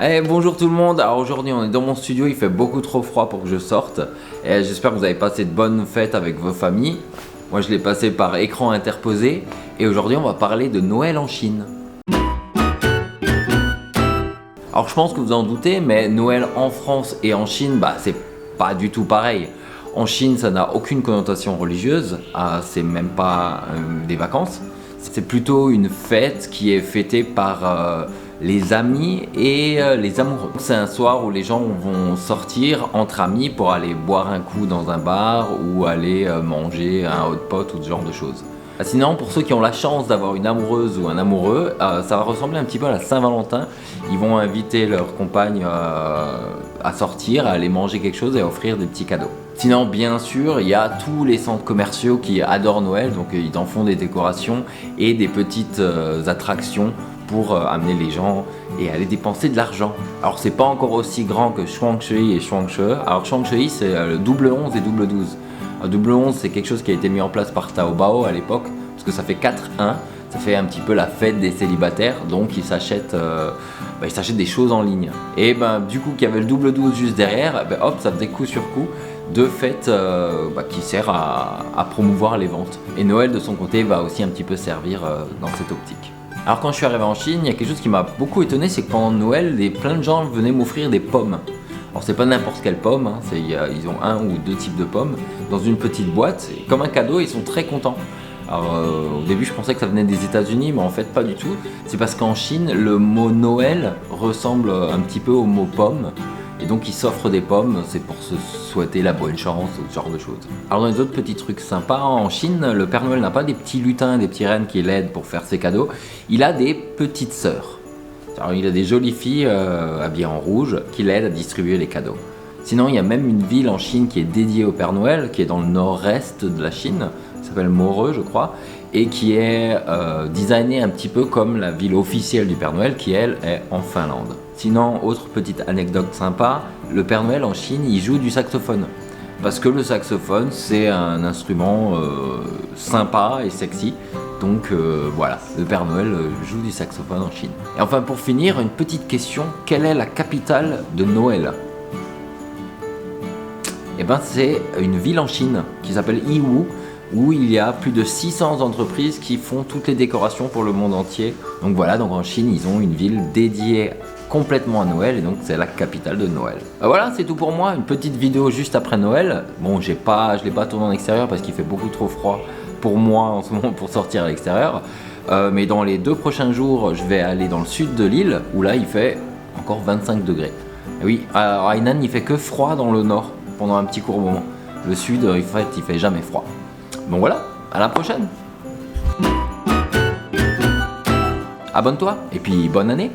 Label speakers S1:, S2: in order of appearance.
S1: Allez, bonjour tout le monde. Alors aujourd'hui on est dans mon studio, il fait beaucoup trop froid pour que je sorte. Et j'espère que vous avez passé de bonnes fêtes avec vos familles. Moi je l'ai passé par écran interposé. Et aujourd'hui on va parler de Noël en Chine. Alors je pense que vous en doutez, mais Noël en France et en Chine, c'est pas du tout pareil. En Chine ça n'a aucune connotation religieuse, c'est même pas des vacances. C'est plutôt une fête qui est fêtée par les amis et les amoureux. C'est un soir où les gens vont sortir entre amis pour aller boire un coup dans un bar ou aller manger un hot pot ou ce genre de choses. Sinon, pour ceux qui ont la chance d'avoir une amoureuse ou un amoureux, ça va ressembler un petit peu à la Saint-Valentin. Ils vont inviter leur compagne à sortir, à aller manger quelque chose et à offrir des petits cadeaux. Sinon, bien sûr, il y a tous les centres commerciaux qui adorent Noël, donc ils en font des décorations et des petites attractions pour amener les gens et aller dépenser de l'argent. Alors c'est pas encore aussi grand que Shuangshui et Shuangshe. Alors Shuangshui c'est le double 11 et double 12. Double 11 c'est quelque chose qui a été mis en place par Taobao à l'époque, parce que ça fait 4-1, ça fait un petit peu la fête des célibataires, donc ils s'achètent des choses en ligne. Et du coup qu'il y avait le double 12 juste derrière, hop, ça faisait coup sur coup de fêtes qui sert à promouvoir les ventes. Et Noël de son côté va aussi un petit peu servir dans cette optique. Alors quand je suis arrivé en Chine, il y a quelque chose qui m'a beaucoup étonné, c'est que pendant Noël, plein de gens venaient m'offrir des pommes. Alors c'est pas n'importe quelle pomme, ils ont un ou deux types de pommes dans une petite boîte, et comme un cadeau, ils sont très contents. Alors au début je pensais que ça venait des États-Unis, mais en fait pas du tout. C'est parce qu'en Chine, le mot Noël ressemble un petit peu au mot pomme. Et donc ils s'offrent des pommes, c'est pour se souhaiter la bonne chance ou ce genre de choses. Alors dans les autres petits trucs sympas, en Chine, le Père Noël n'a pas des petits lutins, des petits rennes qui l'aident pour faire ses cadeaux. Il a des petites sœurs. Alors il a des jolies filles habillées en rouge qui l'aident à distribuer les cadeaux. Sinon il y a même une ville en Chine qui est dédiée au Père Noël, qui est dans le nord-est de la Chine, qui s'appelle Moreux je crois, et qui est designée un petit peu comme la ville officielle du Père Noël, qui elle est en Finlande. Sinon, autre petite anecdote sympa, le Père Noël en Chine, il joue du saxophone. Parce que le saxophone, c'est un instrument sympa et sexy. Donc voilà, le Père Noël joue du saxophone en Chine. Et enfin, pour finir, une petite question, quelle est la capitale de Noël ? C'est une ville en Chine qui s'appelle Yiwu, où il y a plus de 600 entreprises qui font toutes les décorations pour le monde entier. Donc voilà, en Chine, ils ont une ville dédiée complètement à Noël, et donc c'est la capitale de Noël. Voilà, c'est tout pour moi, une petite vidéo juste après Noël. Bon, je l'ai pas tourné en extérieur parce qu'il fait beaucoup trop froid pour moi en ce moment pour sortir à l'extérieur. Mais dans les 2 prochains jours, je vais aller dans le sud de l'île, où là il fait encore 25 degrés. Et oui, à Hainan, il fait que froid dans le nord pendant un petit court moment. Le sud, il fait jamais froid. Bon voilà, à la prochaine. Abonne-toi et puis bonne année.